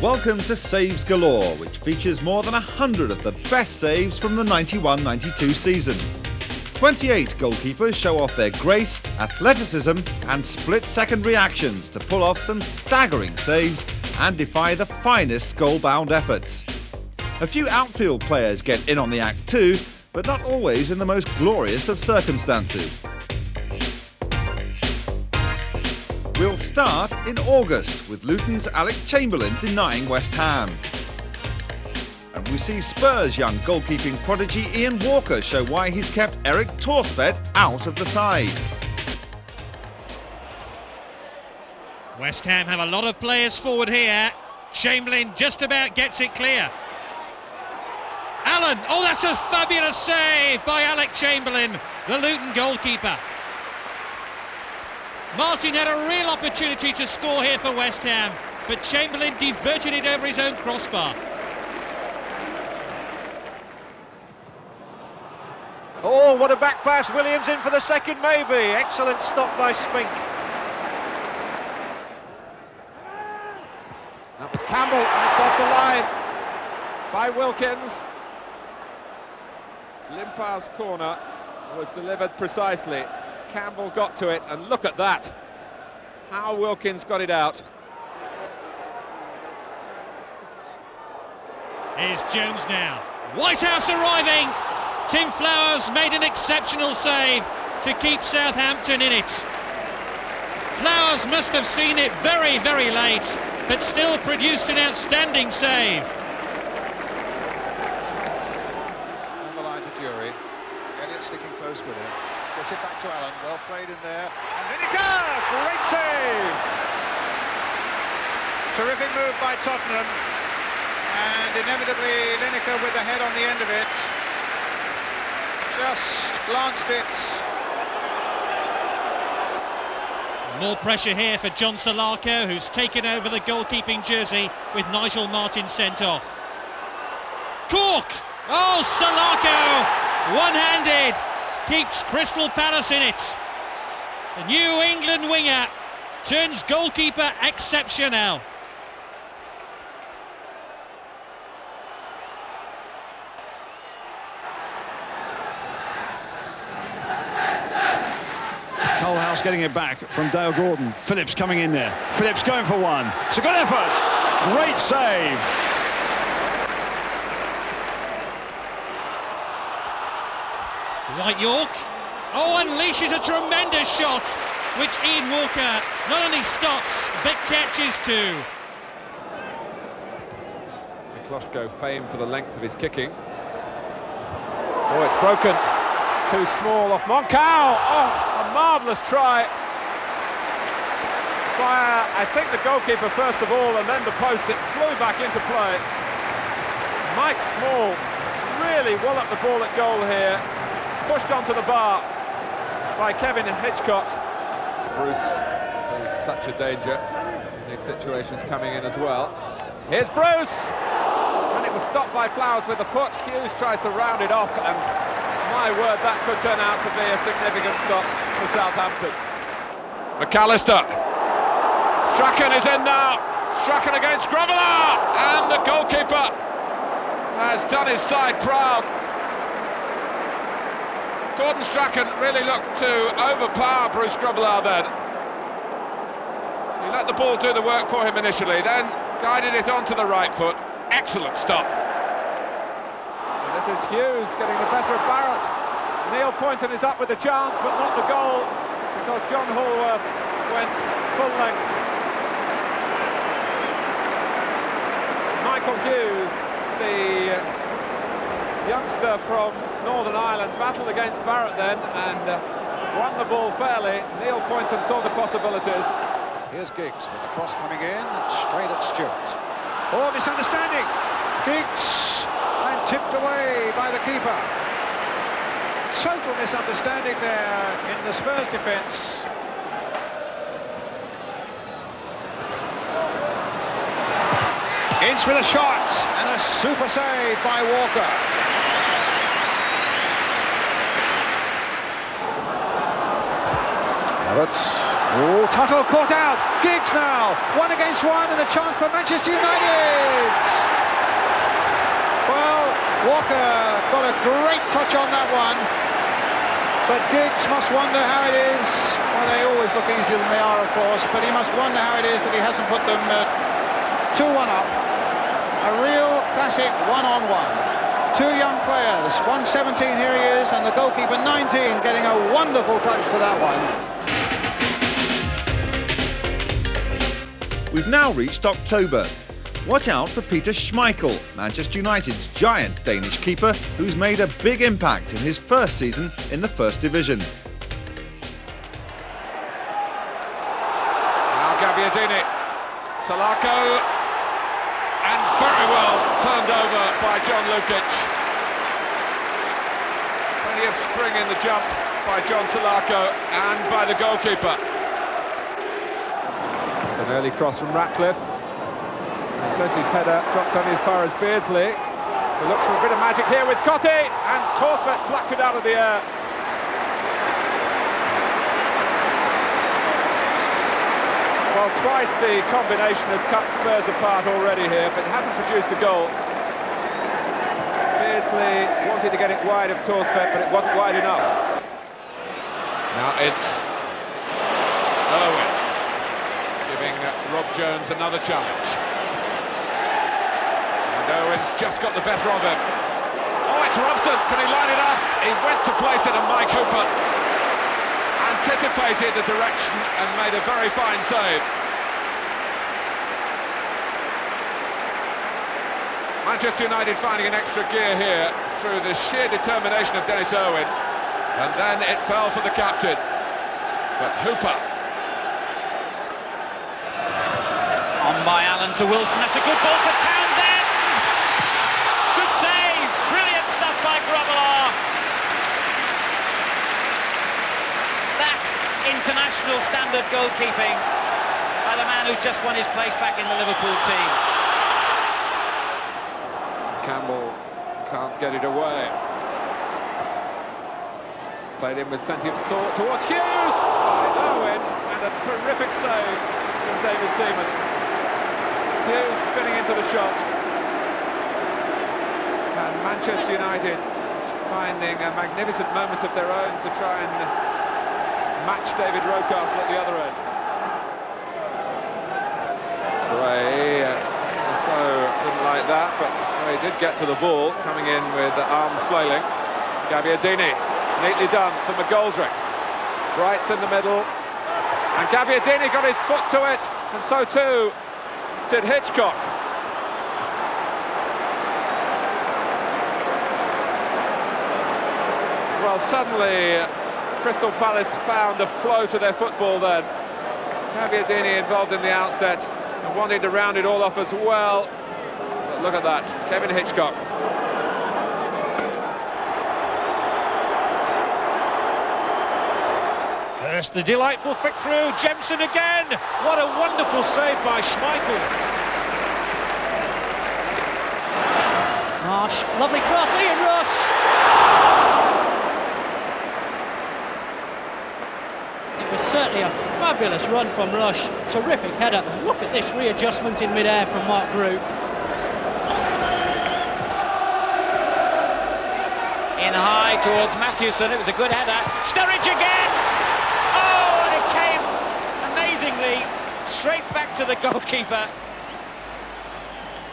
Welcome to Saves Galore, which features more than 100 of the best saves from the 91-92 season. 28 goalkeepers show off their grace, athleticism and split-second reactions to pull off some staggering saves and defy the finest goal-bound efforts. A few outfield players get in on the act too, but not always in the most glorious of circumstances. We'll start in August with Luton's Alec Chamberlain denying West Ham. And we see Spurs' young goalkeeping prodigy Ian Walker show why he's kept Eric Torsbeth out of the side. West Ham have a lot of players forward here. Chamberlain just about gets it clear. Allen, oh, that's a fabulous save by Alec Chamberlain, the Luton goalkeeper. Martin had a real opportunity to score here for West Ham, but Chamberlain diverted it over his own crossbar. Oh, what a back pass. Williams in for the second, maybe. Excellent stop by Spink. That was Campbell, and it's off the line by Wilkins. Limpau's corner was delivered precisely. Campbell got to it, and look at that. How Wilkins got it out. Here's Jones now. Whitehouse arriving. Tim Flowers made an exceptional save to keep Southampton in it. Flowers must have seen it very, very late, but still produced an outstanding save. On the line to Jury. Elliott sticking close with him. Gets it back to Allen. Well played in there. And Lineker, great save! Terrific move by Tottenham. And inevitably Lineker with the head on the end of it. Just glanced it. More pressure here for John Salako, who's taken over the goalkeeping jersey with Nigel Martin sent off. Cork! Oh, Salako! One-handed! Keeps Crystal Palace in it. The New England winger turns goalkeeper exceptional. Colehouse getting it back from Dale Gordon. Phillips coming in there. Phillips going for one. It's a good effort. Great save. White York, oh, unleashes a tremendous shot, which Ian Walker not only stops, but catches too. Mikloshko famed for the length of his kicking. Oh, it's broken. Too small off Moncao. Oh, a marvellous try. By, I think, the goalkeeper first of all, and then the post. It flew back into play. Mike Small really walloped the ball at goal here. Pushed onto the bar by Kevin Hitchcock. Bruce, who's such a danger in these situations, coming in as well. Here's Bruce! And it was stopped by Flowers with the foot. Hughes tries to round it off, and my word, that could turn out to be a significant stop for Southampton. McAllister. Strachan is in now. Strachan against Grobbelaar, and the goalkeeper has done his side proud. Gordon Strachan really looked to overpower Bruce Grobbelaar then. He let the ball do the work for him initially, then guided it onto the right foot. Excellent stop. And this is Hughes getting the better of Barrett. Neil Poynton is up with the chance, but not the goal, because John Hallworth went full length. Michael Hughes, the youngster from Northern Ireland, battled against Barrett then and won the ball fairly. Neil Poynton saw the possibilities. Here's Giggs with the cross coming in, straight at Stewart. Oh, misunderstanding. Giggs, and tipped away by the keeper. Total misunderstanding there in the Spurs defence. Ince with a shot and a super save by Walker. Roberts Oh, Tuttle caught out. Giggs now. 1 against 1 and a chance for Manchester United. Well, Walker got a great touch on that one. But Giggs must wonder how it is. Well, they always look easier than they are, of course. But he must wonder how it is that he hasn't put them 2-1 up. A real classic one-on-one. Two young players. 117, here he is, and the goalkeeper 19 getting a wonderful touch to that one. We've now reached October. Watch out for Peter Schmeichel, Manchester United's giant Danish keeper who's made a big impact in his first season in the First Division. Now Gabbiadini, Salako, and very well turned over by John Lukic. Plenty of spring in the jump by John Salako and by the goalkeeper. It's an early cross from Ratcliffe. And Sedgley's header drops only as far as Beardsley. He looks for a bit of magic here with Cotti, and Torsvet plucked it out of the air. Well, twice the combination has cut Spurs apart already here, but it hasn't produced the goal. Beardsley wanted to get it wide of Torsvet, but it wasn't wide enough. Now it's Irwin giving Rob Jones another challenge. And Irwin's just got the better of him. Oh, it's Robson. Can he line it up? He went to place it, and Mike Hooper anticipated the direction and made a very fine save. Manchester United finding an extra gear here through the sheer determination of Dennis Irwin, and then it fell for the captain. But Hooper. On by Allen to Wilson. That's a good ball for Townsend. Good save. Brilliant stuff by Galore. That's international standard goalkeeping by the man who's just won his place back in the Liverpool team. Campbell can't get it away. Played in with plenty of thought towards Hughes by Irwin, and a terrific save from David Seaman. Hughes spinning into the shot. And Manchester United finding a magnificent moment of their own to try and match David Rocastle at the other end. Gray so didn't like that, but he did get to the ball, coming in with the arms flailing. Gabbiadini, neatly done for McGoldrick. Wright's in the middle, and Gabbiadini got his foot to it, and so too did Hitchcock. Well, suddenly Crystal Palace found a flow to their football then. Gabbiadini involved in the outset and wanting to round it all off as well. But look at that, Kevin Hitchcock. Hurst, the delightful flick through, Jemson again! What a wonderful save by Schmeichel. Marsh, lovely cross, Ian Rush! It was certainly a fabulous run from Rush, terrific header. Look at this readjustment in mid-air from Mark Groot. In high towards Matthewson, it was a good header. Sturridge again! Oh, and it came amazingly straight back to the goalkeeper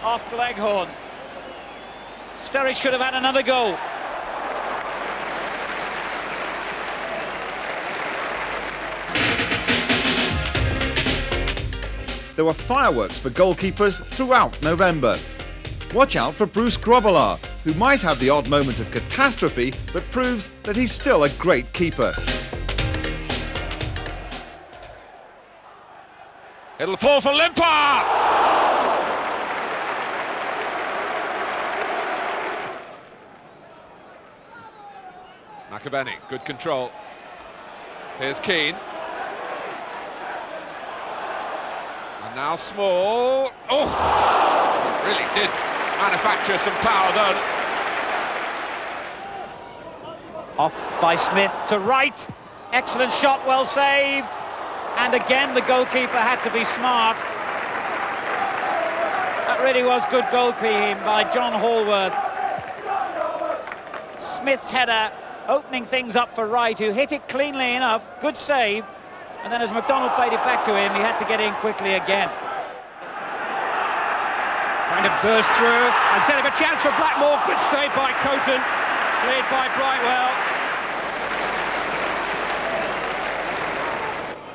off Leghorn. Sturridge could have had another goal. There were fireworks for goalkeepers throughout November. Watch out for Bruce Grobbelaar, who might have the odd moment of catastrophe, but proves that he's still a great keeper. It'll fall for Limpar! Makabeni, good control. Here's Keane. And now Small. Oh! Really did manufacture some power then. Off by Smith to right. Excellent shot, well saved. and again the goalkeeper had to be smart. That really was good goalkeeping by John Hallworth. Smith's header opening things up for Wright, who hit it cleanly enough, good save, and then as McDonald played it back to him, he had to get in quickly again. Trying to burst through and set up a chance for Blackmore. Good save by Coton, cleared by Brightwell.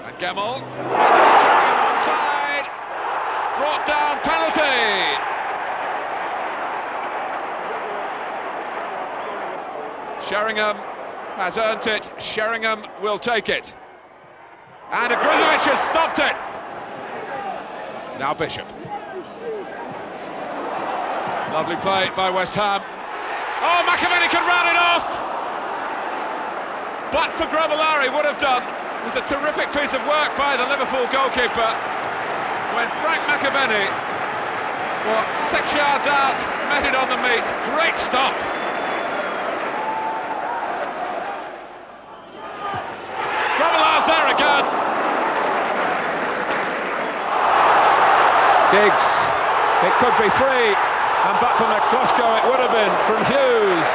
And Gemmell, showing him onside, brought down, penalty. Sheringham has earned it. Sheringham will take it. And Agrizovic has stopped it. Now Bishop. Lovely play by West Ham. Oh, McAvenny can round it off! But for Grobbelaar would have done. It was a terrific piece of work by the Liverpool goalkeeper. When Frank McAvenny, 6 yards out, met it on the meat. Great stop. Grobbelaar's there again. Giggs, it could be 3. And back from McCluskey, it would have been from Hughes.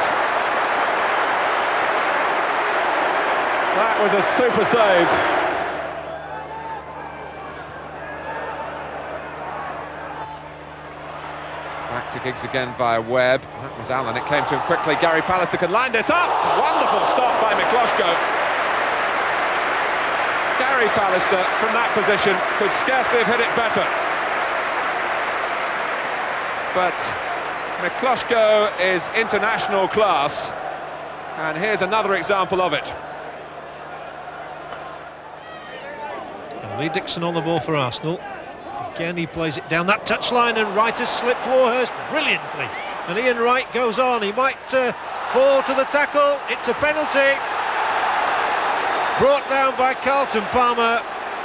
That was a super save. Back to Giggs again via Webb. That was Allen. It came to him quickly. Gary Pallister can line this up. Wonderful stop by McCluskey. Gary Pallister from that position could scarcely have hit it better. But McCluskey is international class, and here's another example of it. And Lee Dixon on the ball for Arsenal. Again, he plays it down that touchline, and Wright has slipped Warhurst brilliantly. And Ian Wright goes on. He might fall to the tackle. It's a penalty. Brought down by Carlton Palmer,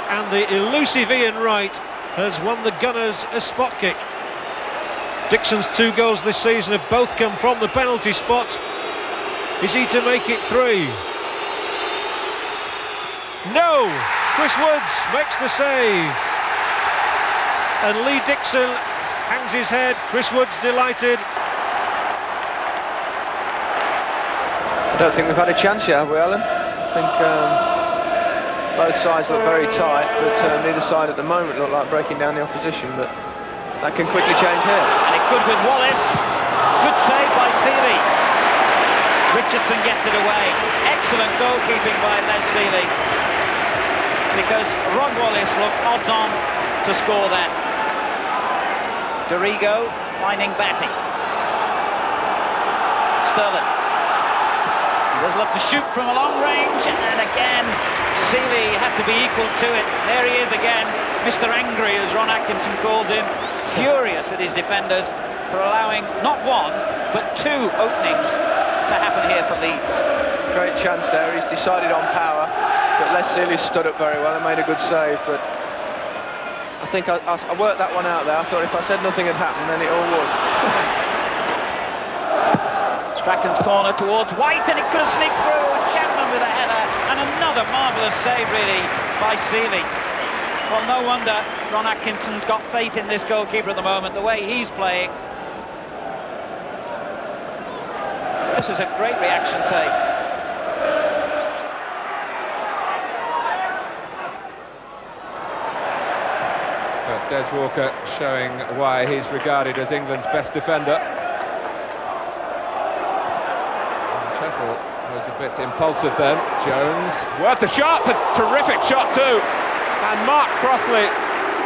and the elusive Ian Wright has won the Gunners a spot kick. Dixon's 2 goals this season have both come from the penalty spot. Is he to make it 3? No! Chris Woods makes the save. And Lee Dixon hangs his head. Chris Woods delighted. I don't think we've had a chance yet, have we, Alan? I think both sides look very tight, but neither side at the moment look like breaking down the opposition, but that can quickly change here. And it could with Wallace. Good save by Seeley. Richardson gets it away. Excellent goalkeeping by Les Seeley. Because Ron Wallace looked odds on to score that. Dorigo finding Batty. Sterling. He does love to shoot from a long range, and again Seeley had to be equal to it. There he is again, Mr. Angry, as Ron Atkinson calls him. Furious at his defenders for allowing not 1 but 2 openings to happen here for Leeds. Great chance there, he's decided on power, but Les Seeley stood up very well and made a good save, but I think I worked that one out there. I thought if I said nothing had happened, then it all would. Strachan's corner towards White, and it could have sneaked through, and Chapman with a header, and another marvellous save really by Seeley. Well, no wonder Ron Atkinson's got faith in this goalkeeper at the moment, the way he's playing. This is a great reaction save. But Des Walker showing why he's regarded as England's best defender. Chettle was a bit impulsive then. Jones, worth the shot, a terrific shot too. And Mark Crossley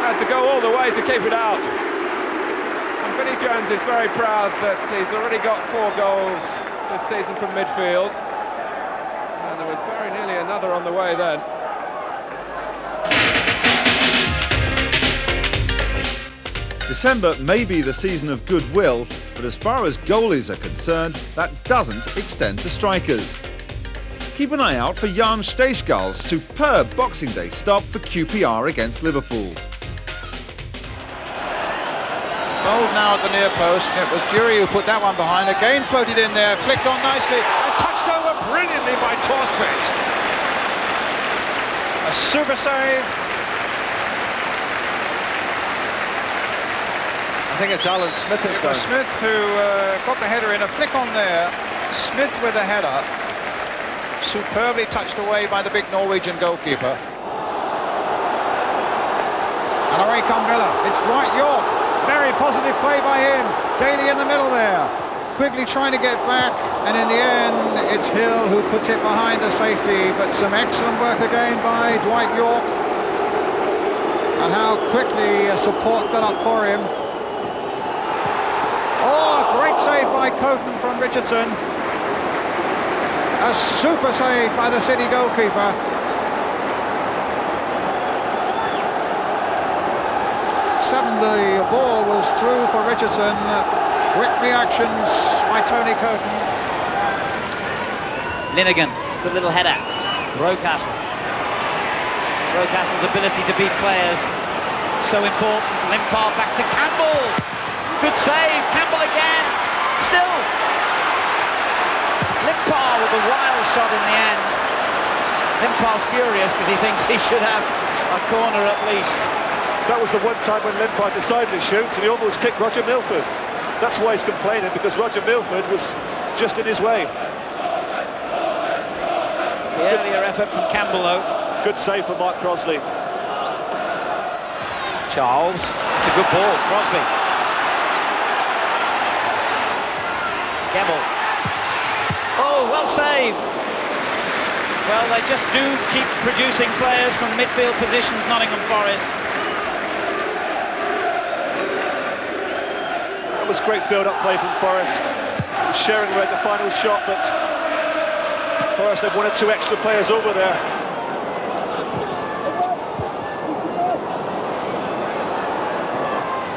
had to go all the way to keep it out. And Vinnie Jones is very proud that he's already got 4 goals this season from midfield. And there was very nearly another on the way then. December may be the season of goodwill, but as far as goalies are concerned, that doesn't extend to strikers. Keep an eye out for Jan Steichgal's superb Boxing Day stop for QPR against Liverpool. Bold now at the near post. It was Jury who put that one behind. Again floated in there, flicked on nicely, and touched over brilliantly by Torstvedt. A super save. I think it's Alan Smith that's It was done. Smith who got the header in. A flick on there. Smith with the header. Superbly touched away by the big Norwegian goalkeeper. And away come Villa. It's Dwight York. Very positive play by him. Daly in the middle there. Quigley trying to get back, and in the end it's Hill who puts it behind the safety, but some excellent work again by Dwight York, and how quickly support got up for him. Oh, great save by Coton from Richardson. A super save by the City goalkeeper. The ball was through for Richardson. Quick reactions by Tony Coton. Linnigan, good little header. Rocastle. Rocastle's ability to beat players, so important. Limpar back to Campbell. Good save, Campbell again. Still. Limpar with a wild shot in the end. Limpar's furious because he thinks he should have a corner at least. That was the one time when Limpar decided to shoot and he almost kicked Roger Milford. That's why he's complaining, because Roger Milford was just in his way. The earlier effort from Campbell though. Good save from Mark Crosley. Charles, it's a good ball, Crosby. Gebel. Oh, well saved. Well, they just do keep producing players from midfield positions, Nottingham Forest. That was great build-up play from Forest. Sheringham had the final shot, but Forest had one or two extra players over there.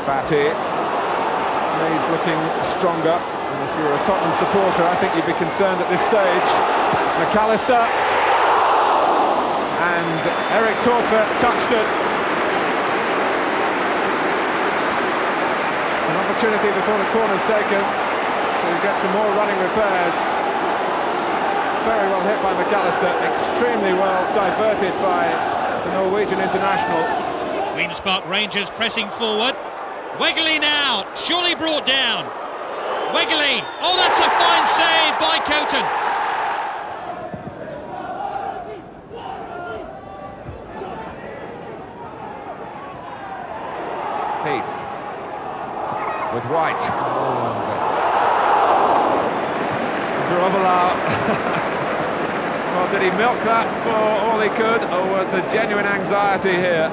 Batty. He's looking stronger. And if you're a Tottenham supporter, I think you'd be concerned at this stage. McAllister. And Eric Torsford touched it. An opportunity before the corner's taken to get some more running repairs. Very well hit by McAllister, extremely well diverted by the Norwegian international. Queen's Park Rangers pressing forward. Wegley now, surely brought down. Wegley, oh, that's a fine save by Coton. Heath with White. Grovelar. Well, did he milk that for all he could, or was there genuine anxiety here?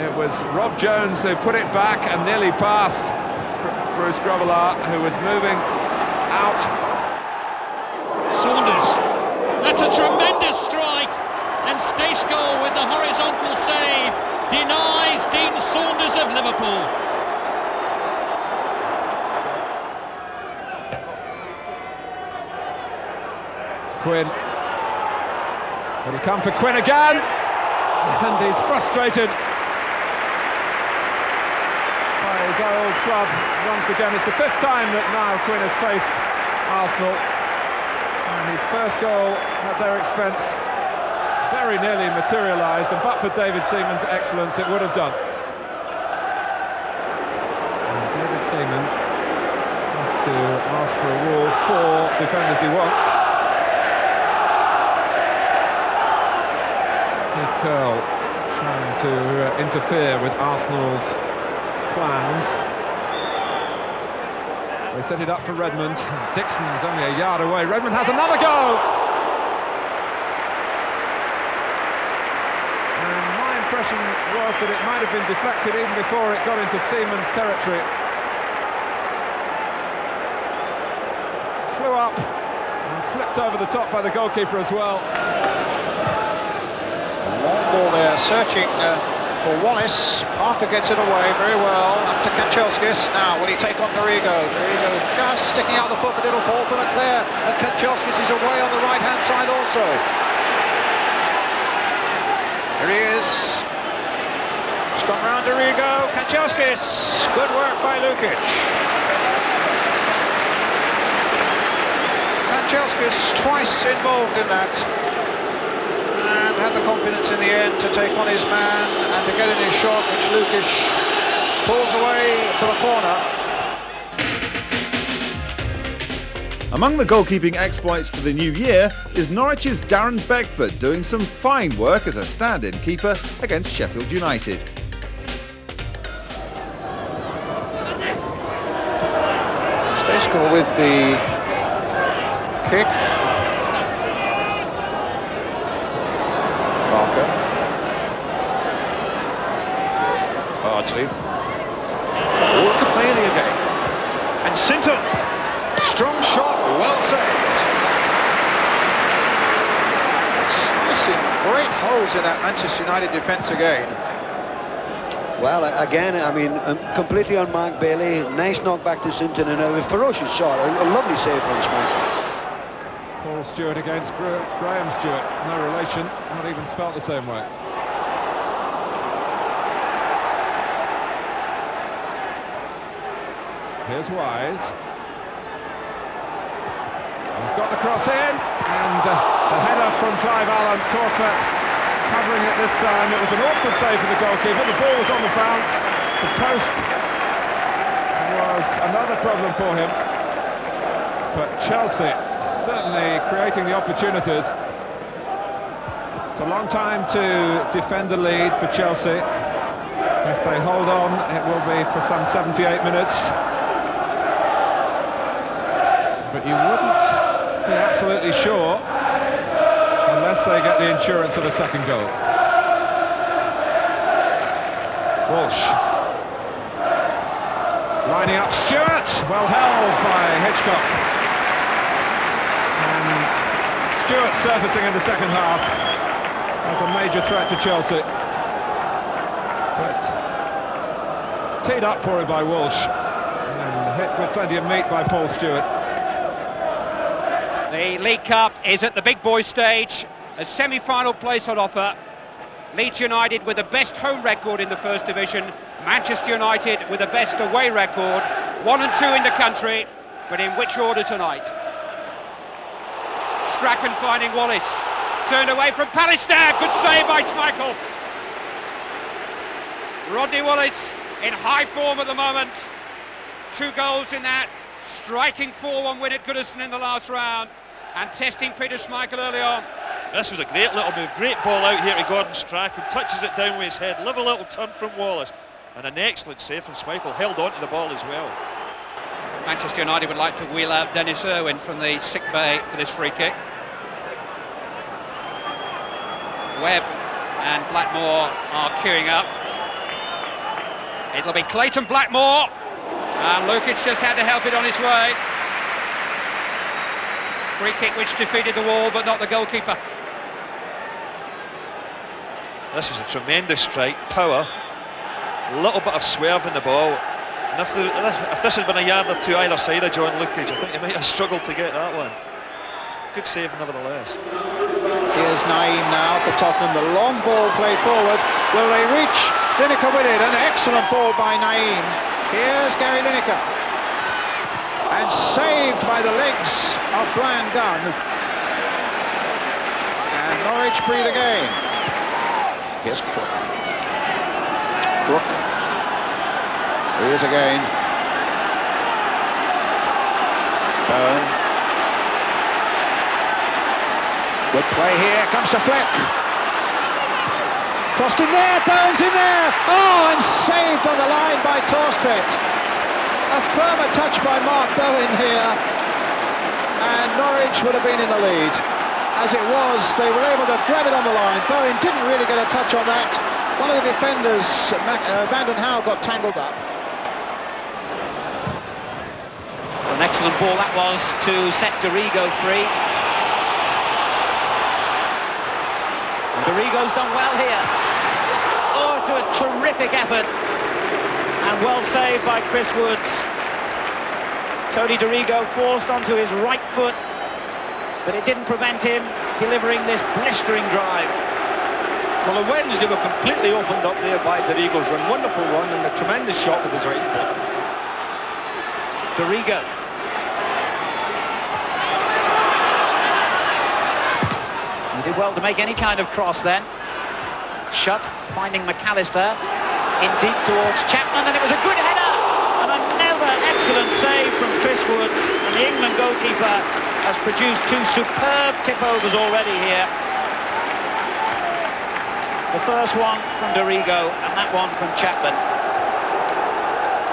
It was Rob Jones who put it back and nearly passed Bruce Grovelar, who was moving out. Saunders, that's a tremendous strike, and Stejskal with the horizontal save denies Dean Saunders of Liverpool. Quinn. It'll come for Quinn again, and he's frustrated by his old club once again. It's the fifth time that Niall Quinn has faced Arsenal, and his first goal at their expense very nearly materialised, and but for David Seaman's excellence it would have done. And David Seaman has to ask for a wall, 4 defenders he wants. Kid Curl trying to interfere with Arsenal's plans. They set it up for Redmond. Dixon's only a yard away. Redmond has another go! And my impression was that it might have been deflected even before it got into Seaman's territory. Flew up and flipped over the top by the goalkeeper as well. Long ball there, searching for Wallace. Parker gets it away very well. Up to Kanchelskis. Now, will he take on Dorigo? Dorigo just sticking out the foot, but it'll fall for Leclerc. And Kanchelskis is away on the right-hand side also. Here he is. It's gone round Dorigo. Kanchelskis. Good work by Lukic. Kanchelskis twice involved in that. Had the confidence in the end to take on his man and to get in his shot, which Lukic pulls away for the corner. Among the goalkeeping exploits for the new year is Norwich's Darren Beckford doing some fine work as a stand-in keeper against Sheffield United. Stejskal with the kick. Barker. Bardsley. Look at Bailey again. And Sinton. Strong shot, well saved. Slicing great holes in that Manchester United defence again. Well, again, I mean, completely unmarked Bailey. Nice knock back to Sinton and a ferocious shot. A lovely save from Schmeichel. Paul Stewart against Graham Stewart. No relation, not even spelt the same way. Here's Wise. He's got the cross in, and the header from Clive Allen. Torsfett covering it this time. It was an awkward save for the goalkeeper. The ball was on the bounce. The post was another problem for him. But Chelsea certainly creating the opportunities. It's a long time to defend the lead for Chelsea. If they hold on, it will be for some 78 minutes. But you wouldn't be absolutely sure unless they get the insurance of a second goal. Walsh lining up Stewart, well held by Hitchcock, and Stewart surfacing in the second half as a major threat to Chelsea, but teed up for him by Walsh and hit with plenty of meat by Paul Stewart. The League Cup is at the big boy stage, a semi-final place on offer. Leeds United with the best home record in the First Division, Manchester United with the best away record, 1 and 2 in the country, but in which order tonight? Strachan finding Wallace, turned away from Pallister, good save by Schmeichel. Rodney Wallace in high form at the moment, 2 goals in that striking 4-1 win at Goodison in the last round, and testing Peter Schmeichel early on. This was a great little move, great ball out here to Gordon Strachan, touches it down with his head, a little turn from Wallace, and an excellent save from Schmeichel, held on to the ball as well. Manchester United would like to wheel out Dennis Irwin from the sick bay for this free kick. Webb and Blackmore are queuing up. It'll be Clayton Blackmore, and Lukic just had to help it on his way. Free kick which defeated the wall, but not the goalkeeper. This was a tremendous strike, power, a little bit of swerve in the ball, and if this had been a yard or two either side of John Lukic, I think he might have struggled to get that one. Good save nevertheless. Here's Naeem now for Tottenham, the long ball played forward. Will they reach Lineker with it? An excellent ball by Naeem. Here's Gary Lineker, and saved by the legs of Brian Gunn. And Norwich breathe again. Here's Crook. Crook. Here he is again. Bowen. Good play here, comes to Fleck. Crossed in there, Bowen's in there. Oh, and saved on the line by Torsfett. A firmer touch by Mark Bowen here, and Norwich would have been in the lead. As it was, they were able to grab it on the line. Bowen didn't really get a touch on that. One of the defenders, Vanden Hauwe, got tangled up. An excellent ball that was to set Dorigo free. And Dorigo's done well here. Oh, to a terrific effort. And well saved by Chris Woods. Tony Dorigo forced onto his right foot, but it didn't prevent him delivering this blistering drive. Well, the Wednesday were completely opened up there by Dorigo's run. Wonderful run and a tremendous shot with his right foot. Dorigo. He did well to make any kind of cross then. Shutt finding McAllister. in deep towards Chapman, and it was a good header, and another excellent save from Chris Woods, and the England goalkeeper has produced two superb tip-overs already here. The first one from Dorigo, and that one from Chapman.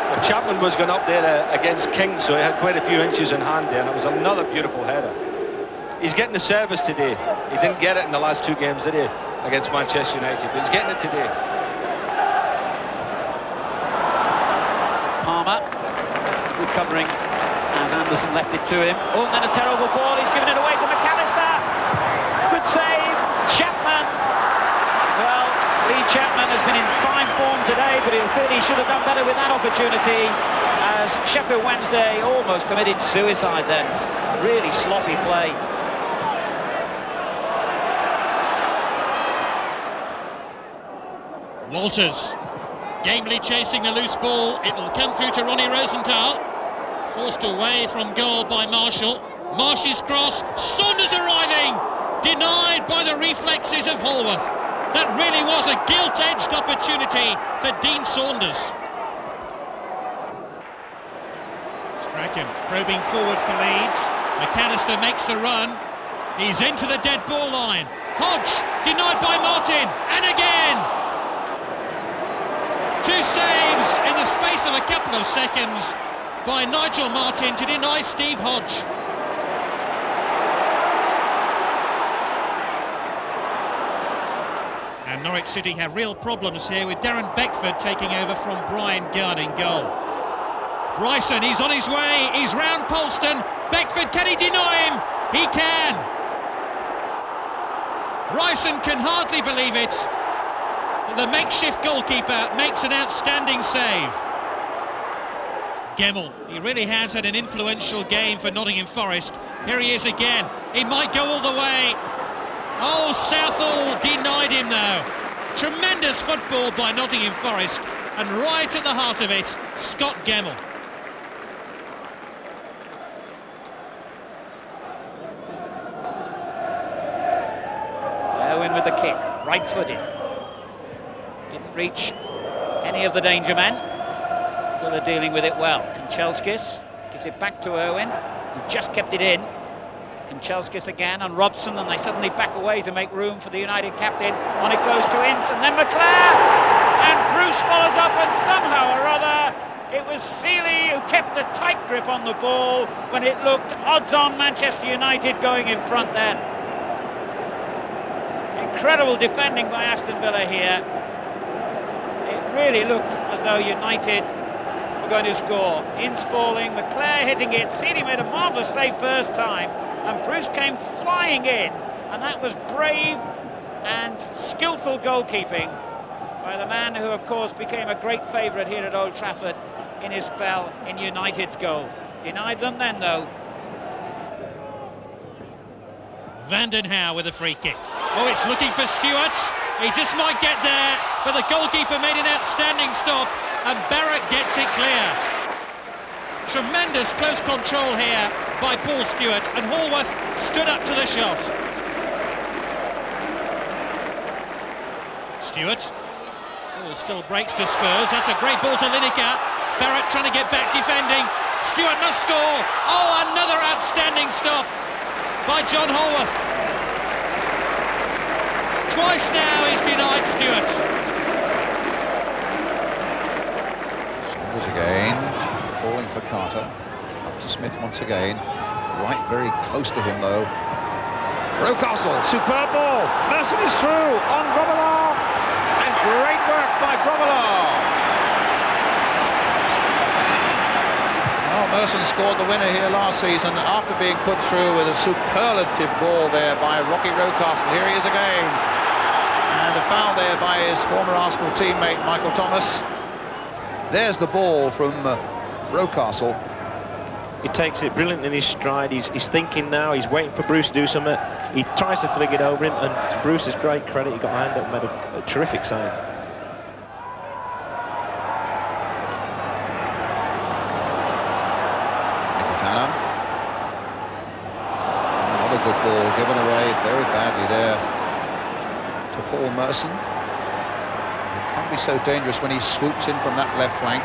Well, Chapman was going up there against King, so he had quite a few inches in hand there, and it was another beautiful header. He's getting the service today. He didn't get it in the last two games, did he, against Manchester United, but he's getting it today. Palmer, good covering as Anderson left it to him. Oh, and then a terrible ball, he's given it away to McAllister. Good save, Chapman. Well, Lee Chapman has been in fine form today, but he'll feel he should have done better with that opportunity, as Sheffield Wednesday almost committed suicide then. Really sloppy play. Walters, gamely chasing the loose ball. It'll come through to Ronnie Rosenthal. Forced away from goal by Marshall. Marsh's cross, Saunders arriving, denied by the reflexes of Hallworth. That really was a gilt-edged opportunity for Dean Saunders. Strachan probing forward for Leeds. McAllister makes the run. He's into the dead ball line. Hodge denied by Martin, and again! Two saves in the space of a couple of seconds by Nigel Martin to deny Steve Hodge. And Norwich City have real problems here with Darren Beckford taking over from Brian Gunn in goal. Bryson, he's on his way, he's round Polston. Beckford, can he deny him? He can. Bryson can hardly believe it. The makeshift goalkeeper makes an outstanding save. Gemmell, he really has had an influential game for Nottingham Forest. Here he is again, he might go all the way. Oh, Southall denied him though. Tremendous football by Nottingham Forest, and right at the heart of it, Scott Gemmell. Owen with the kick, right-footed. Didn't reach any of the danger men. Villa dealing with it well. Kanchelskis gives it back to Owen, who just kept it in. Kanchelskis again on Robson, and they suddenly back away to make room for the United captain. On it goes to Ince, and then McClare! And Bruce follows up, and somehow or other, it was Seeley who kept a tight grip on the ball when it looked odds-on Manchester United going in front then. Incredible defending by Aston Villa here. It really looked as though United were going to score. Ince falling, McClare hitting it. Seeley made a marvellous save first time, and Bruce came flying in, and that was brave and skillful goalkeeping by the man who, of course, became a great favourite here at Old Trafford in his spell in United's goal. Denied them then, though. Vanden Hauwe with a free kick. Oh, it's looking for Stewart. He just might get there, but the goalkeeper made an outstanding stop, and Barrett gets it clear. Tremendous close control here by Paul Stewart, and Hallworth stood up to the shot. Stewart, oh, still breaks to Spurs. That's a great ball to Lineker. Barrett trying to get back defending. Stewart must score. Oh, another outstanding stop by John Hallworth. Twice now he's denied Stewart. Saunders again, falling for Carter. Up to Smith once again. Right very close to him though. Rocastle, superb ball. Merson is through on Grobbelaar. And great work by Grobbelaar. Oh, Merson scored the winner here last season after being put through with a superlative ball there by Rocky Rocastle. Here he is again. And a foul there by his former Arsenal teammate Michael Thomas. There's the ball from Rocastle. He takes it brilliant in his stride. He's thinking now, he's waiting for Bruce to do something. He tries to flick it over him, and to Bruce's great credit, he got a hand up and made a terrific save. Another good ball given away very badly there to Paul Merson. It can be be so dangerous when he swoops in from that left flank.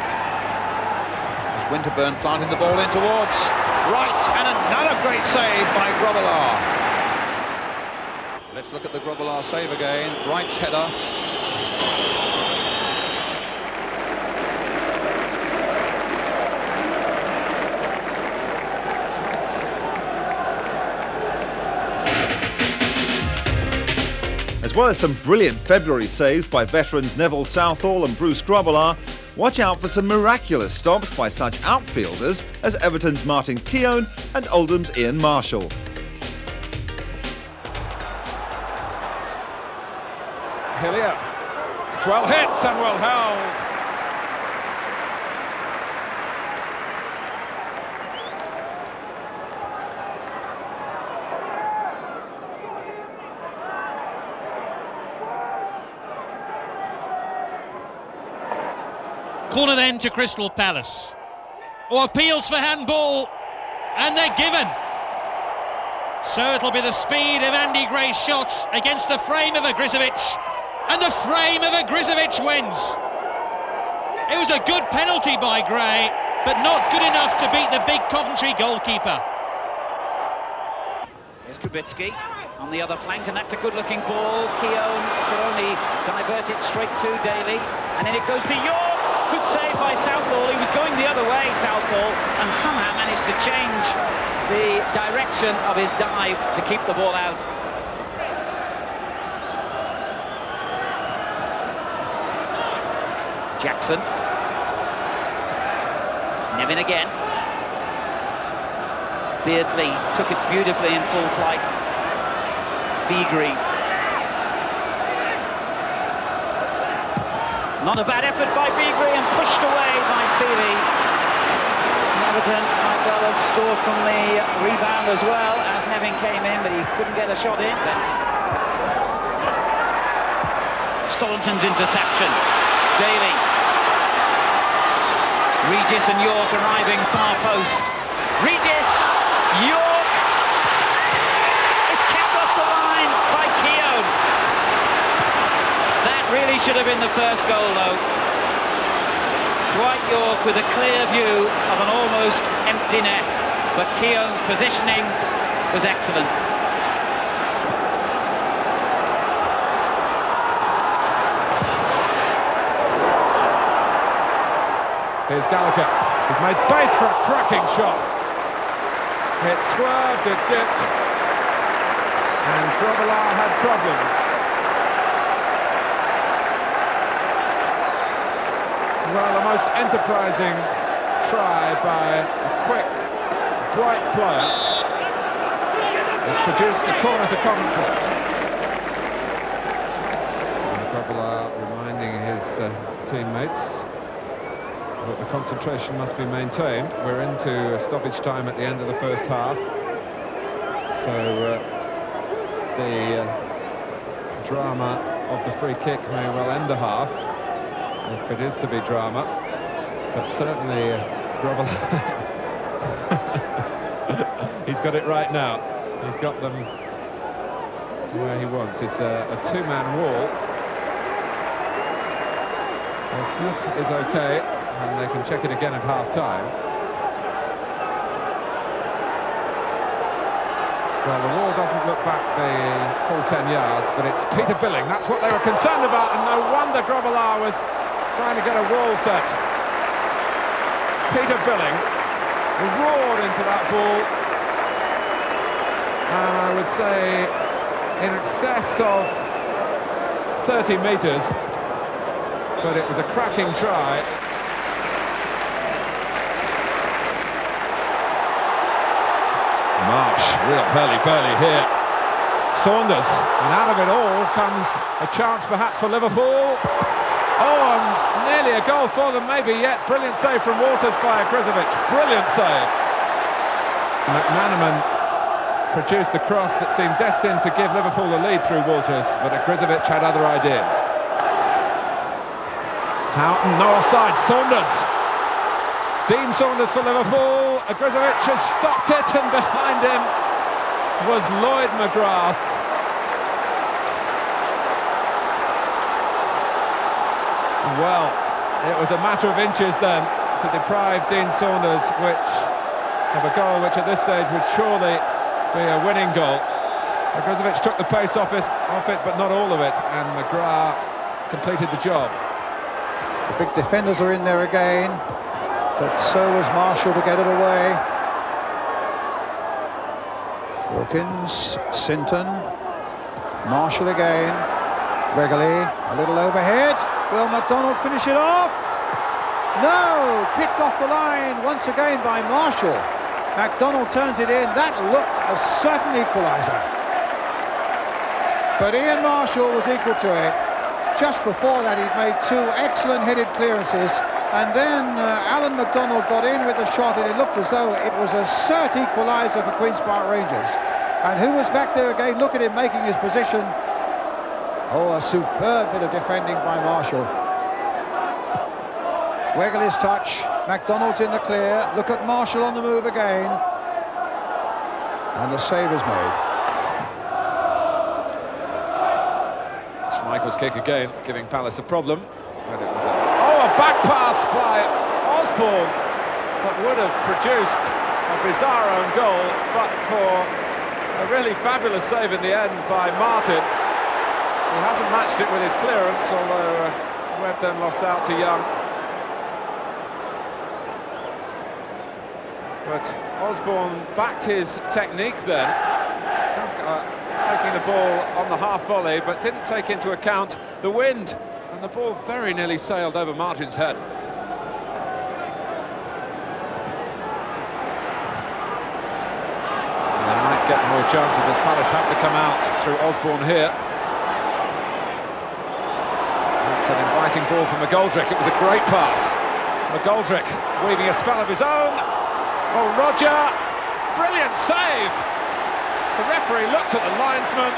As Winterburn planting the ball in towards right, and another great save by Grobbelaar. Let's look at the Grobbelaar save again. Wright's header. As well as some brilliant February saves by veterans Neville Southall and Bruce Grobbelaar, watch out for some miraculous stops by such outfielders as Everton's Martin Keown and Oldham's Ian Marshall. Hillier. It's well hit and well held. Corner then to Crystal Palace. Oh, appeals for handball, and they're given. So it'll be the speed of Andy Gray's shots against the frame of Agrizovic, and the frame of Agrizovic wins. It was a good penalty by Gray, but not good enough to beat the big Coventry goalkeeper. Here's Kubicki on the other flank, and that's a good-looking ball. Keown could only divert it straight to Daly, and then it goes to York. Good save by Southall. He was going the other way, Southall, and somehow managed to change the direction of his dive to keep the ball out. Jackson. Nevin again. Beardsley took it beautifully in full flight. Beagrie. Not a bad effort by Beagrie, and pushed away by Seeley. Everton might well have scored from the rebound as well as Nevin came in, but he couldn't get a shot in. Staunton's interception. Daly. Regis and York arriving far post. Regis, York. It's kept off the line by Keown. That really should have been the first goal, though. Dwight York with a clear view of an almost empty net, but Keown's positioning was excellent. Here's Gallagher. He's made space for a cracking shot. It swerved, it dipped, and Grobbelaar had problems. Well, the most enterprising try by a quick, bright player has produced a corner to Coventry. Grobbelaar reminding his teammates that the concentration must be maintained. We're into a stoppage time at the end of the first half, so the drama of the free kick may well end the half, if it is to be drama. But certainly Grobbelaar, he's got it right now. He's got them where he wants. It's a two-man wall. Well, Smith is okay, and they can check it again at half-time. Well, the wall doesn't look back the full 10 yards, but it's Peter Billing. That's what they were concerned about, and no wonder Grobbelaar was trying to get a wall set. Peter Billing roared into that ball, and I would say in excess of 30 metres, but it was a cracking try. Marsh, real hurly-burly here. Saunders, and out of it all comes a chance perhaps for Liverpool. Oh, and nearly a goal for them, maybe yet. Brilliant save from Walters by Agrizovic. Brilliant save. McManaman produced a cross that seemed destined to give Liverpool the lead through Walters, but Agrizovic had other ideas. Houghton, no offside. Saunders. Dean Saunders for Liverpool. Agrizovic has stopped it, and behind him was Lloyd McGrath. Well, it was a matter of inches then to deprive Dean Saunders of a goal which at this stage would surely be a winning goal. Ogrizovic took the pace off it, but not all of it, and McGrath completed the job. The big defenders are in there again, but so was Marshall to get it away. Wilkins, Sinton, Marshall again, Gregory, a little overhead. Will MacDonald finish it off? No! Kicked off the line once again by Marshall. MacDonald turns it in. That looked a certain equaliser. But Ian Marshall was equal to it. Just before that, he'd made two excellent headed clearances, and then Alan MacDonald got in with the shot, and it looked as though it was a cert equaliser for Queen's Park Rangers. And who was back there again? Look at him making his position. Oh, a superb bit of defending by Marshall. Wegerle's touch, MacDonald's in the clear. Look at Marshall on the move again, and the save is made. Schmeichel's kick again, giving Palace a problem. But it was a back pass by Osborne that would have produced a bizarre own goal, but for a really fabulous save in the end by Martin. He hasn't matched it with his clearance, although Webb then lost out to Young. But Osborne backed his technique then, taking the ball on the half volley, but didn't take into account the wind, and the ball very nearly sailed over Martin's head. And they might get more chances as Palace have to come out through Osborne here. That's an inviting ball from McGoldrick. It was a great pass. McGoldrick weaving a spell of his own. Oh, Roger, brilliant save. The referee looked at the linesman.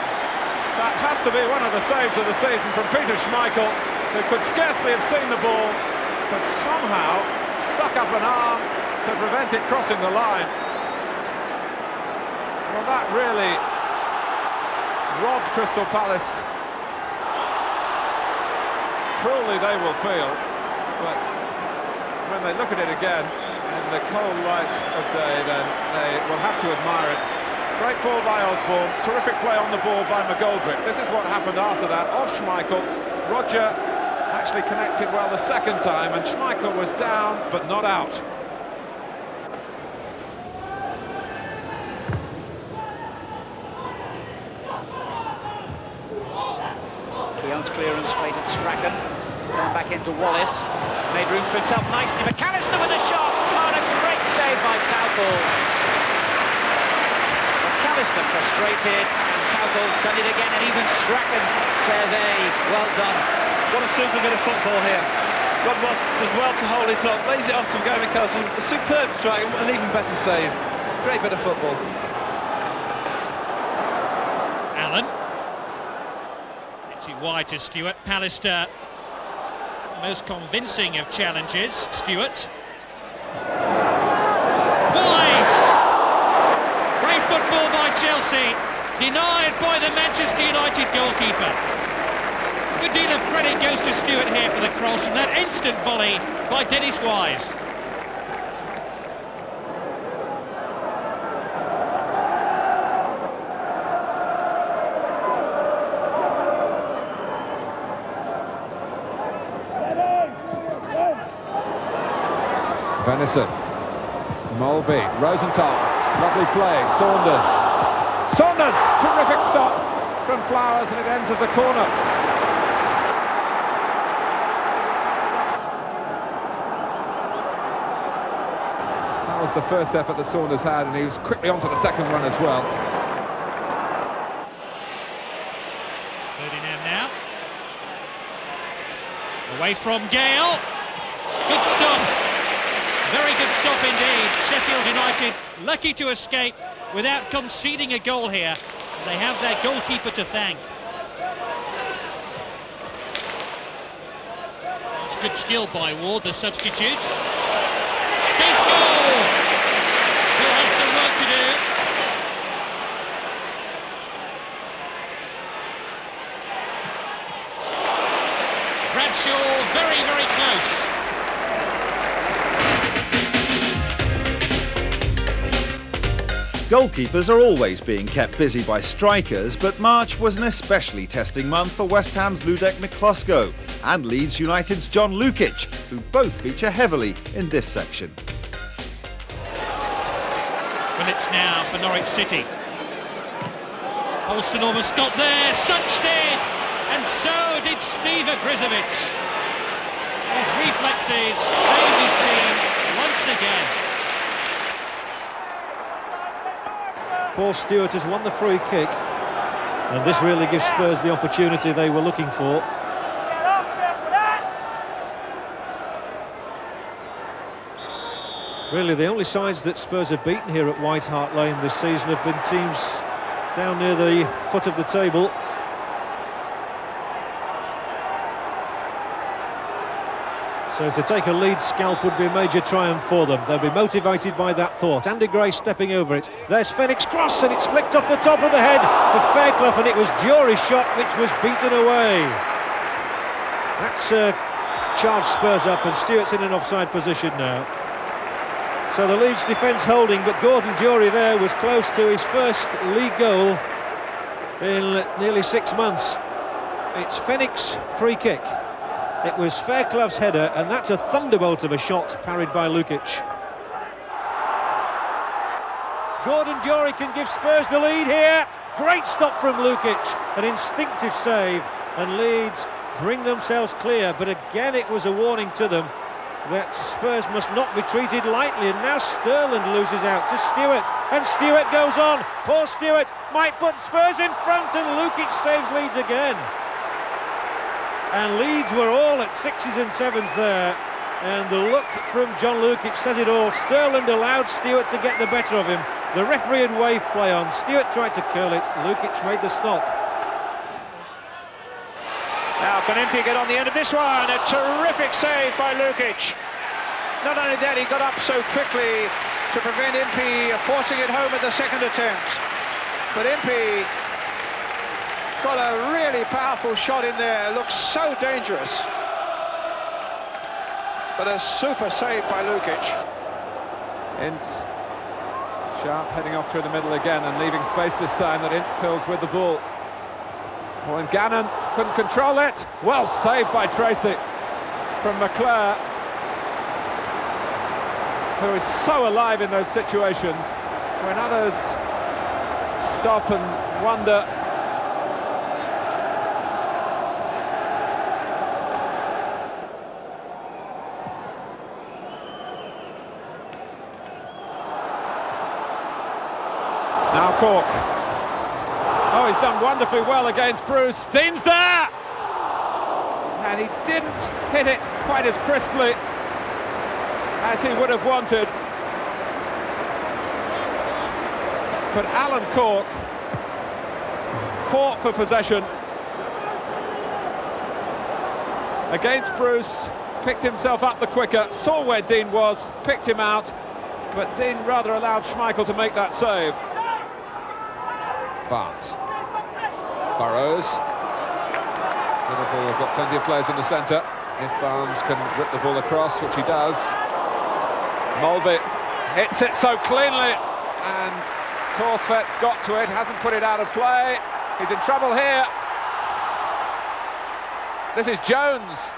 That has to be one of the saves of the season from Peter Schmeichel, who could scarcely have seen the ball, but somehow stuck up an arm to prevent it crossing the line. Well, that really robbed Crystal Palace. Cruelly they will feel, but when they look at it again, in the cold light of day, then they will have to admire it. Great ball by Osborne, terrific play on the ball by McGoldrick. This is what happened after that, off Schmeichel. Roger actually connected well the second time, and Schmeichel was down, but not out. Keown's clearance straight at Strachan. Turned back into Wallace. Made room for himself nicely. McAllister with a shot. Oh, and a great save by Southall. McAllister frustrated, and Southall's done it again, and even Strachan says, hey, well done. What a super bit of football here. Rodwell does well to hold it up, lays it off to Gary Carlson. A superb strike, an even better save. Great bit of football. Allen. It's it wide to Stewart. Pallister, most convincing of challenges. Stewart. Wise! Great football by Chelsea, denied by the Manchester United goalkeeper. A good deal of credit goes to Stewart here for the cross, and that instant volley by Dennis Wise. Venison, Mulby, Rosenthal, lovely play, Saunders, terrific stop from Flowers, and it ends as a corner. That was the first effort that Saunders had, and he was quickly onto the second one as well. Ferdinand now. Away from Gale. Good stop. Very good stop indeed. Sheffield United lucky to escape without conceding a goal here. They have their goalkeeper to thank. It's good skill by Ward, the substitutes. Stesco! Still has some work to do. Bradshaw, very Goalkeepers are always being kept busy by strikers, but March was an especially testing month for West Ham's Ludek Miklosko and Leeds United's John Lukic, who both feature heavily in this section. Phillips now for Norwich City. Alston almost got there, Such did, and so did Steve Grizovic. His reflexes saved his team once again. Paul Stewart has won the free kick, and this really gives Spurs the opportunity they were looking for. Really, the only sides that Spurs have beaten here at White Hart Lane this season have been teams down near the foot of the table. So to take a lead scalp would be a major triumph for them. They'll be motivated by that thought. Andy Gray stepping over it. There's Fenwick's cross, and it's flicked off the top of the head of Fairclough, and it was Jury's shot which was beaten away. That's charged Spurs up, and Stewart's in an offside position now. So the Leeds defence holding, but Gordon Jury there was close to his first league goal in nearly 6 months. It's Fenwick's free kick. It was Fairclough's header, and that's a thunderbolt of a shot parried by Lukic. Gordon Jury can give Spurs the lead here. Great stop from Lukic, an instinctive save, and Leeds bring themselves clear, but again it was a warning to them that Spurs must not be treated lightly, and now Sterland loses out to Stewart, and Stewart goes on. Paul Stewart might put Spurs in front, and Lukic saves Leeds again. And Leeds were all at 6s and 7s there, and the look from John Lukic says it all. Sterland allowed Stewart to get the better of him. The referee had waved play on. Stewart tried to curl it. Lukic made the stop. Now can Impey get on the end of this one? A terrific save by Lukic. Not only that, he got up so quickly to prevent Impey forcing it home at the second attempt. But Impey got a really powerful shot in there. Looks so dangerous. But a super save by Lukic. Ince. Sharp heading off through the middle again and leaving space this time that Ince fills with the ball. Oh, and Gannon couldn't control it. Well saved by Tracy from McClure, who is so alive in those situations when others stop and wonder. Now Cork. Oh, he's done wonderfully well against Bruce. Dean's there! And he didn't hit it quite as crisply as he would have wanted. But Alan Cork fought for possession against Bruce, picked himself up the quicker, saw where Dean was, picked him out, but Dean rather allowed Schmeichel to make that save. Barnes. Burrows. Liverpool have got plenty of players in the centre. If Barnes can whip the ball across, which he does. Mulby hits it so cleanly, and Torsfet got to it, hasn't put it out of play. He's in trouble here. This is Jones,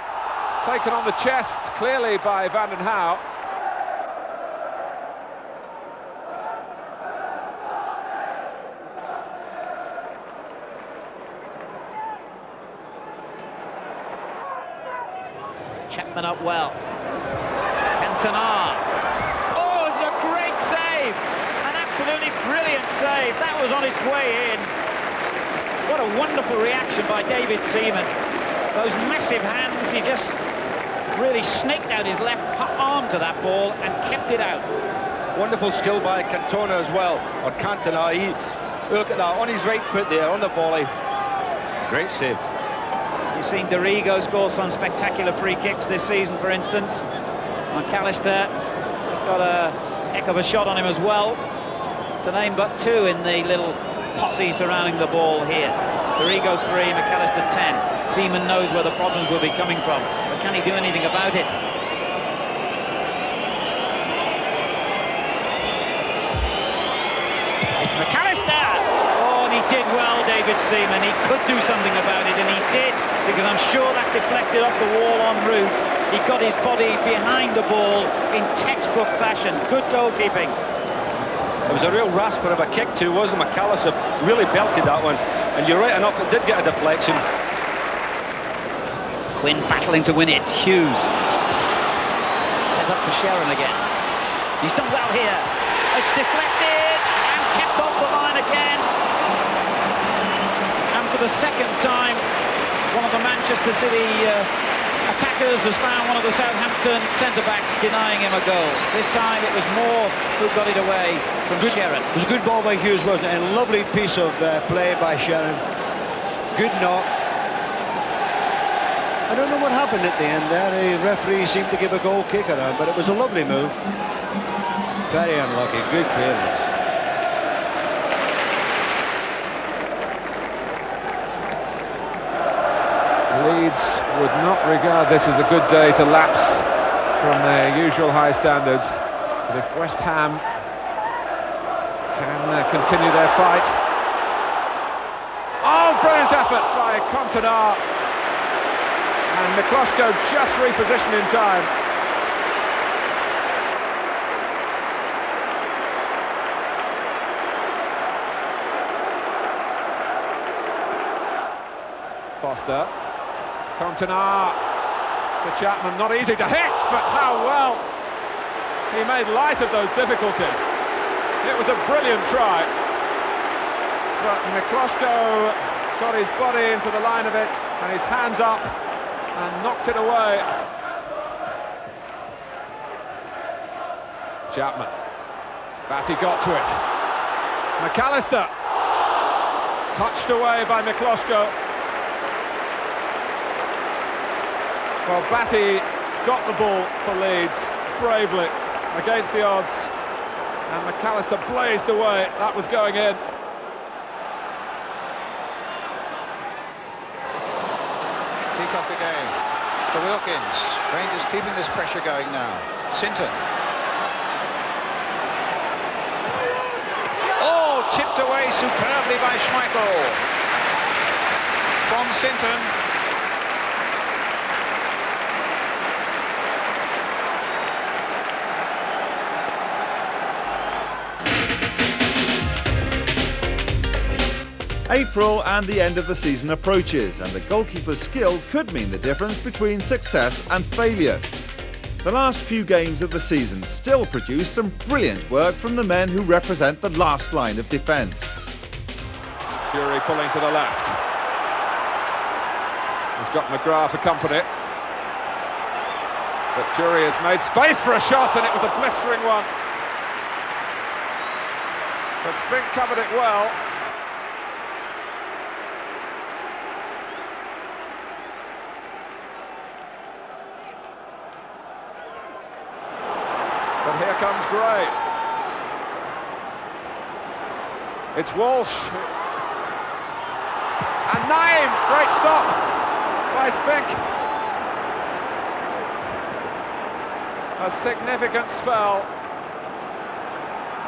taken on the chest clearly by Van den Hauwe. Chapman up well. Cantona. Oh, it's a great save! An absolutely brilliant save. That was on its way in. What a wonderful reaction by David Seaman. Those massive hands, he just really snaked out his left arm to that ball and kept it out. Wonderful skill by Cantona as well on Cantona. Look at that, on his right foot there, on the volley. Great save. You've seen Dorigo score some spectacular free kicks this season, for instance. McAllister has got a heck of a shot on him as well. To name but two in the little posse surrounding the ball here. Dorigo 3, McAllister 10. Seaman knows where the problems will be coming from, but can he do anything about it? it well, David Seaman. He could do something about it, and he did, because I'm sure that deflected off the wall en route. He got his body behind the ball in textbook fashion. Good goalkeeping. It was a real rasper of a kick too, wasn't it? McAllister really belted that one. And you're right enough, it did get a deflection. Quinn battling to win it. Hughes. Set up for Sharon again. He's done well here. It's deflected and kept off the line again. And for the second time, one of the Manchester City attackers has found one of the Southampton centre-backs denying him a goal. This time it was Moore who got it away from Sharon. It was a good ball by Hughes, wasn't it? And a lovely piece of play by Sharon. Good knock. I don't know what happened at the end there. The referee seemed to give a goal kick around, but it was a lovely move. Very unlucky. Good clearance. Leeds would not regard this as a good day to lapse from their usual high standards. But if West Ham can continue their fight... Oh, brilliant effort by Cantona. And Mikloško just repositioned in time. Foster. Cantona to Chapman, not easy to hit, but how well he made light of those difficulties. It was a brilliant try, but Mikloško got his body into the line of it and his hands up and knocked it away. Chapman. Batty got to it. McAllister. Touched away by Mikloško. Well, Batty got the ball for Leeds bravely against the odds, and McAllister blazed away. That was going in. Kick off again for Wilkins. Rangers keeping this pressure going now. Sinton. Oh, tipped away superbly by Schmeichel. From Sinton. April and the end of the season approaches, and the goalkeeper's skill could mean the difference between success and failure. The last few games of the season still produce some brilliant work from the men who represent the last line of defence. Fury pulling to the left. He's got McGrath for company. But Jury has made space for a shot, and it was a blistering one. But Spink covered it well. But here comes Gray. It's Walsh. And Naim, great stop by Spink. A significant spell.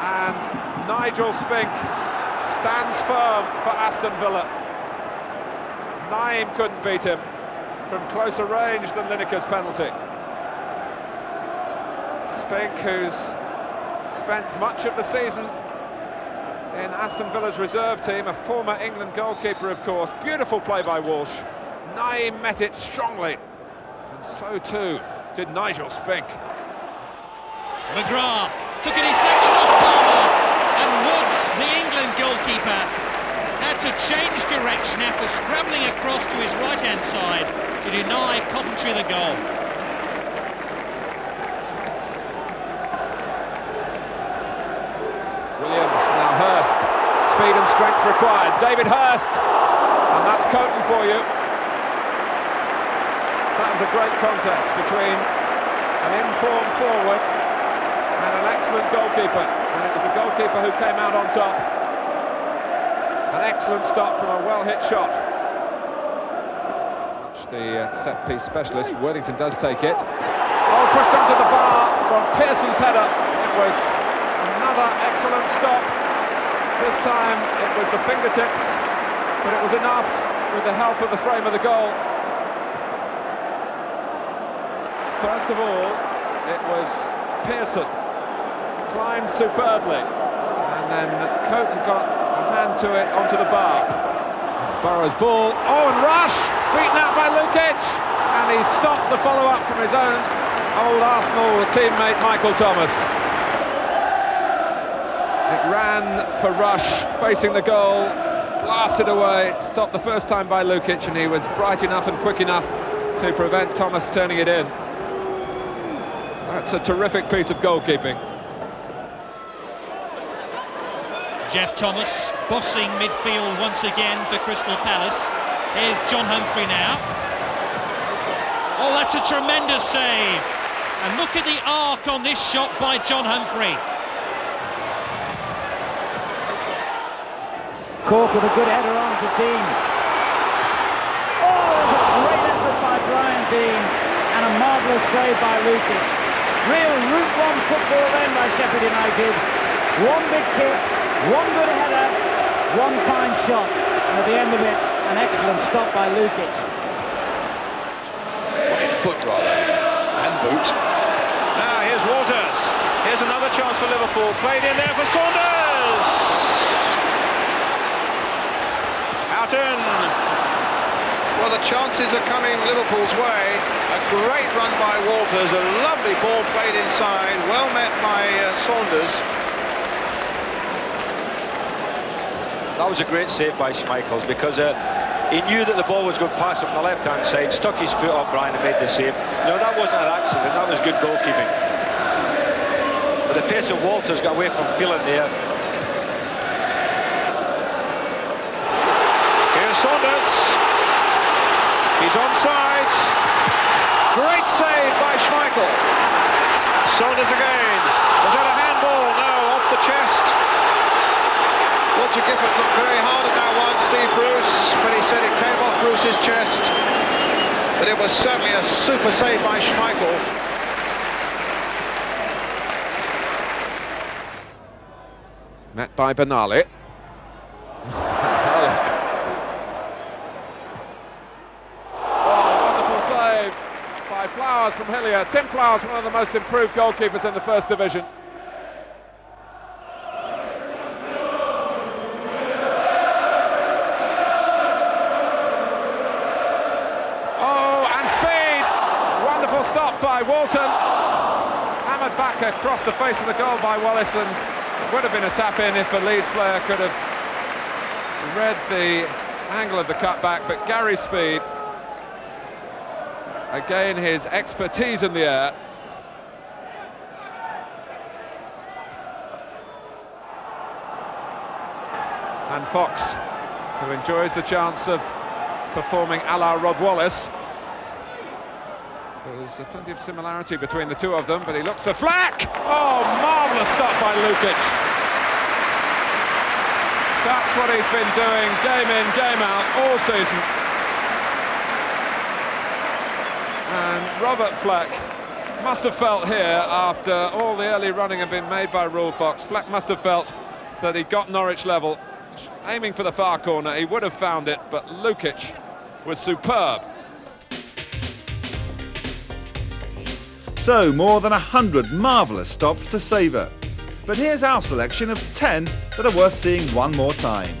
And Nigel Spink stands firm for Aston Villa. Naim couldn't beat him from closer range than Lineker's penalty. Spink, who's spent much of the season in Aston Villa's reserve team, a former England goalkeeper, of course. Beautiful play by Walsh. Naim met it strongly, and so too did Nigel Spink. McGrath took a deflection off Palmer, and Woods, the England goalkeeper, had to change direction after scrambling across to his right-hand side to deny Coventry the goal. Williams, now Hurst. Speed and strength required. David Hurst, and that's Coton for you. That was a great contest between an informed forward and an excellent goalkeeper, and it was the goalkeeper who came out on top. An excellent stop from a well-hit shot. Much the set-piece specialist. Worthington does take it. Oh, pushed onto the bar from Pearson's header. It was another excellent stop This time it was the fingertips, but it was enough with the help of the frame of the goal. First of all, it was Pearson, climbed superbly, and then Coton got a hand to it onto the bar. Burrows' ball, and Rush, beaten out by Lukic, and he stopped the follow-up from his own old Arsenal teammate Michael Thomas. It ran for Rush, facing the goal, blasted away, stopped the first time by Lukic, and he was bright enough and quick enough to prevent Thomas turning it in. That's a terrific piece of goalkeeping. Jeff Thomas bossing midfield once again for Crystal Palace. Here's John Humphrey now. Oh, that's a tremendous save. And look at the arc on this shot by John Humphrey. Cork with a good header on to Dean. Oh, it's a great effort by Brian Dean and a marvellous save by Lukic. Real Route 1 football then by Sheffield United. One big kick, one good header, one fine shot. And at the end of it, an excellent stop by Lukic. Right foot rather, and boot. Now here's Walters. Here's another chance for Liverpool. Played in there for Saunders. Houghton. Well, the chances are coming Liverpool's way. A great run by Walters. A lovely ball played inside. Well met by Saunders. That was a great save by Schmeichels because he knew that the ball was going past him on the left-hand side, stuck his foot up, Brian, and made the save. No, that wasn't an accident. That was good goalkeeping. But the pace of Walters got away from Phelan there. Here's Saunders. He's onside. Great save by Schmeichel. Saunders again. Was that a handball? No, off the chest. Roger Gifford looked very hard at that one, Steve Bruce, but he said it came off Bruce's chest. But it was certainly a super save by Schmeichel. Met by Benali. Flowers from Hillier. Tim Flowers, one of the most improved goalkeepers in the First Division. Oh, and speed! Wonderful stop by Walton. Hammered back across the face of the goal by Wallace, and it would have been a tap-in if a Leeds player could have read the angle of the cutback, but Gary's speed. Again, his expertise in the air. And Fox, who enjoys the chance of performing a la Rod Wallace. There's plenty of similarity between the two of them, but he looks for Flack! Oh, marvellous stop by Lukic. That's what he's been doing, game in, game out, all season. And Robert Flack must have felt here, after all the early running had been made by Rule Fox, Flack must have felt that he got Norwich level. Aiming for the far corner, he would have found it, but Lukic was superb. So, more than 100 marvellous stops to savour. But here's our selection of 10 that are worth seeing one more time.